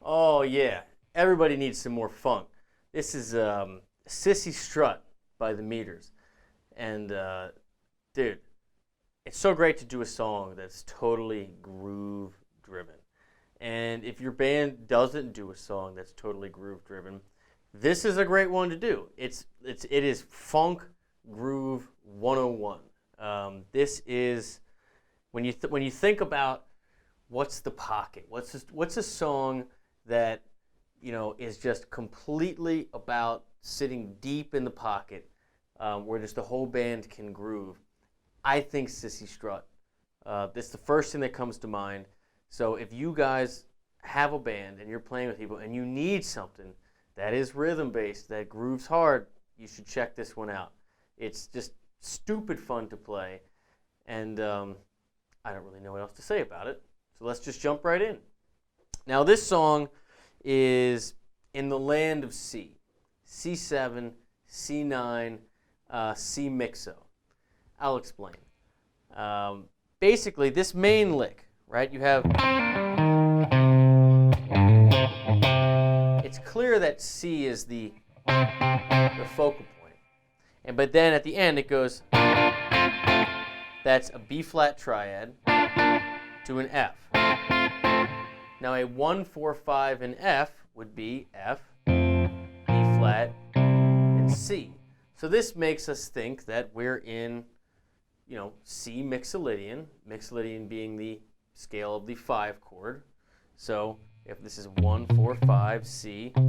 Oh yeah, everybody needs some more funk. This is Cissy Strut by the Meters. And dude, it's so great to do a song that's totally groove driven. And if your band doesn't do a song that's totally groove driven, this is a great one to do. It is funk groove 101. This is when you think about what's the pocket, what's a song that is just completely about sitting deep in the pocket, where just the whole band can groove. I think Cissy Strut. This is the first thing that comes to mind. So if you guys have a band and you're playing with people and you need something that is rhythm based, that grooves hard, you should check this one out. It's just stupid fun to play, and I don't really know what else to say about it. So let's just jump right in. Now this song is in the land of C. C7, C9, C mixo. I'll explain. Basically, this main lick, right? You have. It's clear that C is the focal point, but then at the end it goes. That's a B flat triad to an F. Now a 1, 4, 5 in F would be F, B flat, and C. So this makes us think that we're in, C mixolydian, mixolydian being the scale of the 5 chord. So if this is 1, 4, 5, C, you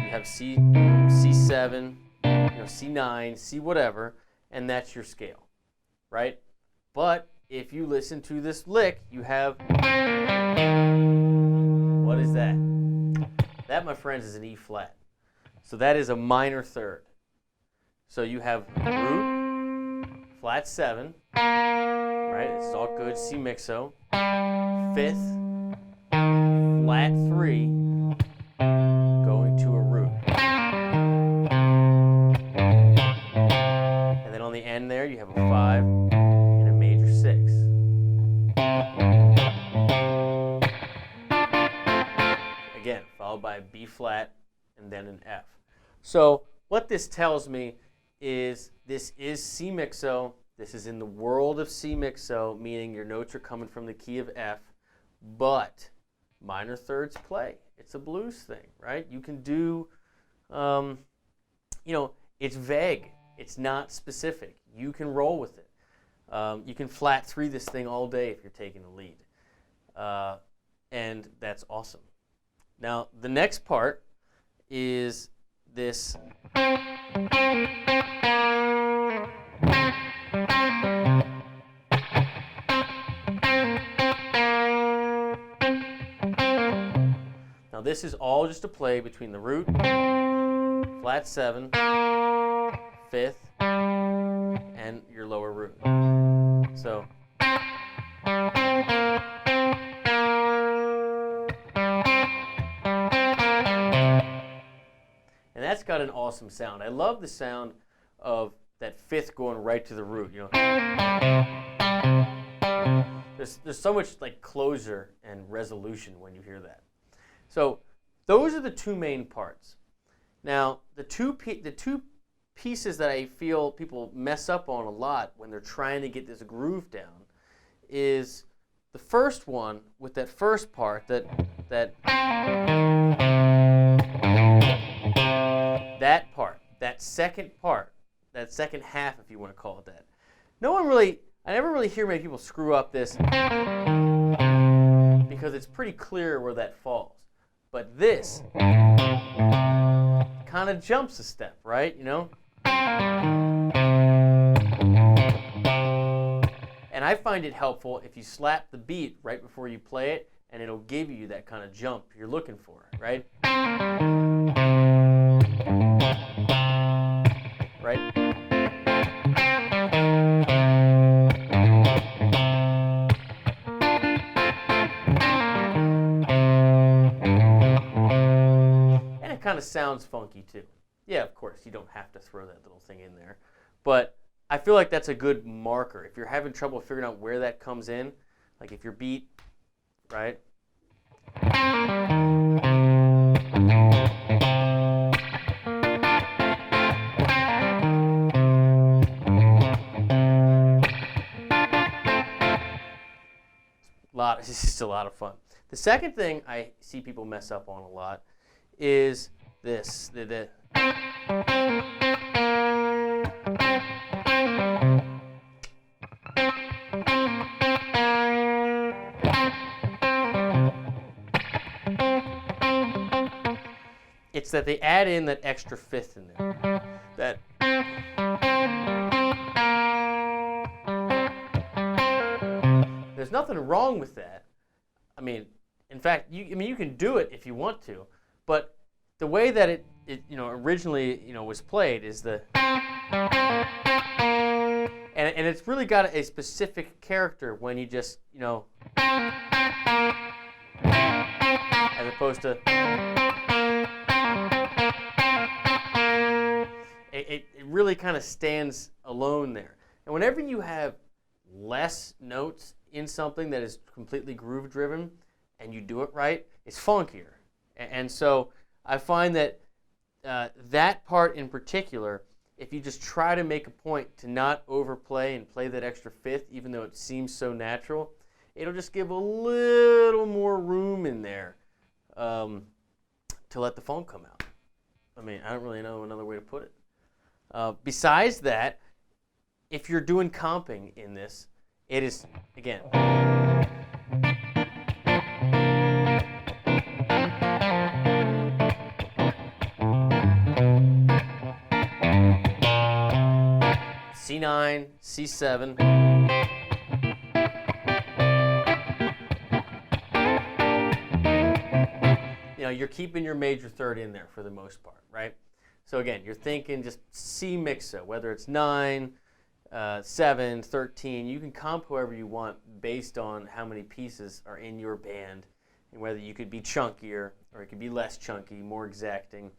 have C, C7, C9, C whatever, and that's your scale, right? But if you listen to this lick, you have, what is that? That, my friends, is an E flat. So that is a minor third. So you have root, flat 7, right? It's all good, C mixo, 5th, flat 3, going to a root. And then on the end there, you have a 5 and a major 6. Again, followed by a B flat and then an F. So what this tells me is this is C mixo. This is in the world of C mixo, meaning your notes are coming from the key of F, but minor thirds play. It's a blues thing, right? You can do, it's vague. It's not specific. You can roll with it. You can flat 3 this thing all day if you're taking the lead. And that's awesome. Now, the next part is this. Now, this is all just a play between the root, flat 7, 5th, and your lower root. So. And that's got an awesome sound. I love the sound of that 5th going right to the root. There's so much like closure and resolution when you hear that. So those are the two main parts. Now the two pieces that I feel people mess up on a lot when they're trying to get this groove down is the first one with that first part that that part, that second half, if you want to call it that. I never really hear many people screw up this because it's pretty clear where that falls. But this kind of jumps a step, right? You know? And I find it helpful if you slap the beat right before you play it, and it'll give you that kind of jump you're looking for, right? Right? And it kind of sounds funky too. Yeah, of course, you don't have to throw that little thing in there. But I feel like that's a good marker. If you're having trouble figuring out where that comes in, like if your beat, right? It's just a lot of fun. The second thing I see people mess up on a lot is this. It's that they add in that extra fifth in there. There's nothing wrong with that. I mean, in fact, you can do it if you want to, but the way that it originally was played is and it's really got a specific character when you just as opposed to it really kind of stands alone there. And whenever you have less notes in something that is completely groove driven and you do it right, it's funkier. And so I find that that part in particular, if you just try to make a point to not overplay and play that extra fifth, even though it seems so natural, it'll just give a little more room in there to let the funk come out. I mean, I don't really know another way to put it. Besides that, if you're doing comping in this, it is, again, C9, C7. You're keeping your major third in there for the most part, right? So again, you're thinking just C mixo, whether it's 9, 7, 13. You can comp however you want based on how many pieces are in your band and whether you could be chunkier or it could be less chunky, more exacting.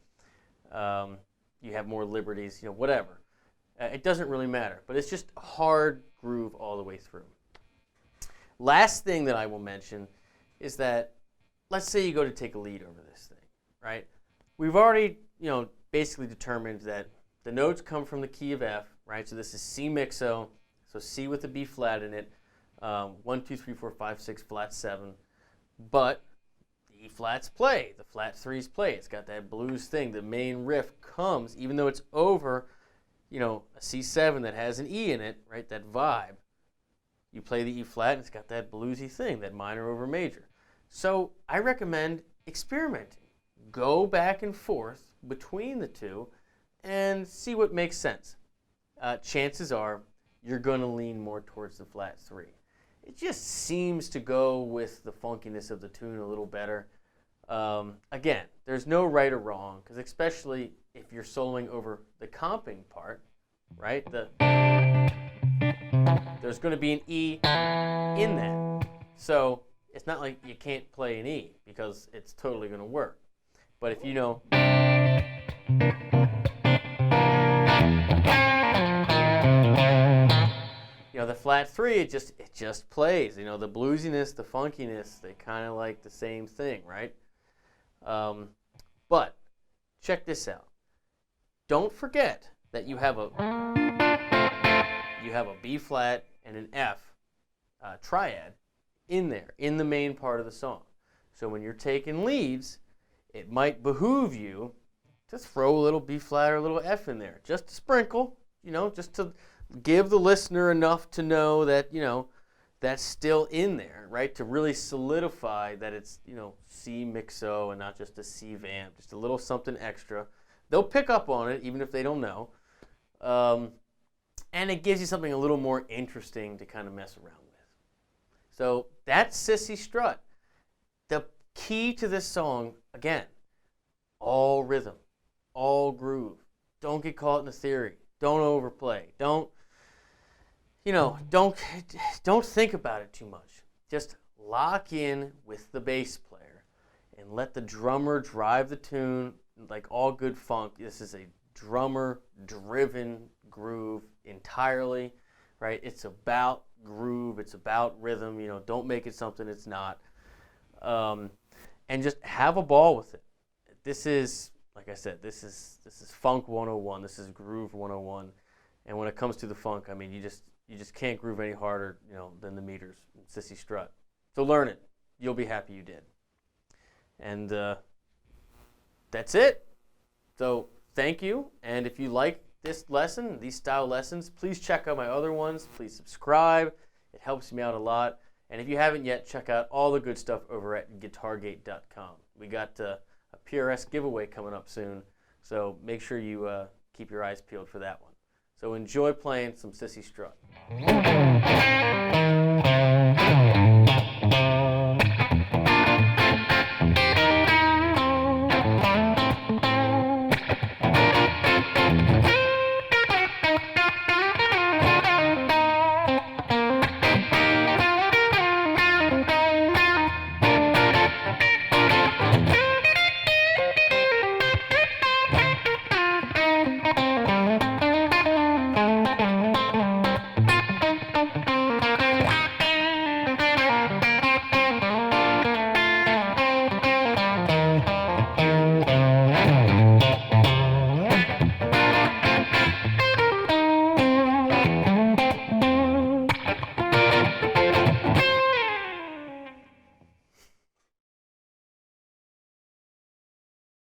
You have more liberties, whatever. It doesn't really matter, but it's just a hard groove all the way through. Last thing that I will mention is that let's say you go to take a lead over this thing, right? We've already, basically determined that the notes come from the key of F, right? So this is C mixo, so C with a B flat in it, 1, 2, 3, 4, 5, 6, flat 7. But the E flats play, the flat 3s play. It's got that blues thing. The main riff comes, even though it's over, a C7 that has an E in it, right? That vibe. You play the E flat, and it's got that bluesy thing, that minor over major. So I recommend experimenting. Go back and forth between the two and see what makes sense. Chances are you're going to lean more towards the flat 3. It just seems to go with the funkiness of the tune a little better. Again, there's no right or wrong, because especially if you're soloing over the comping part, right? There's going to be an E in that. So it's not like you can't play an E, because it's totally going to work. But if the flat 3, it just plays. The bluesiness, the funkiness, they kind of like the same thing, right? But check this out. Don't forget that you have a B flat and an F triad in there, in the main part of the song. So when you're taking leads, it might behoove you to throw a little B flat or a little F in there, just to sprinkle, just to give the listener enough to know that, that's still in there, right? To really solidify that it's, C mixo and not just a C vamp, just a little something extra. They'll pick up on it even if they don't know. And it gives you something a little more interesting to kind of mess around with. So that's Cissy Strut. The key to this song, again, all rhythm, all groove. Don't get caught in the theory. Don't overplay. Don't think about it too much. Just lock in with the bass player and let the drummer drive the tune. Like all good funk, this is a drummer-driven groove entirely, right? It's about groove. It's about rhythm. Don't make it something it's not. And just have a ball with it. This is, like I said, this is Funk 101. This is Groove 101. And when it comes to the funk, I mean, you just can't groove any harder, than the Meters, Cissy Strut. So learn it. You'll be happy you did. And that's it. So thank you. And if you like this lesson, these style lessons, please check out my other ones. Please subscribe. It helps me out a lot. And if you haven't yet, check out all the good stuff over at guitargate.com. We got a PRS giveaway coming up soon, so make sure you keep your eyes peeled for that one. So enjoy playing some Cissy Strut.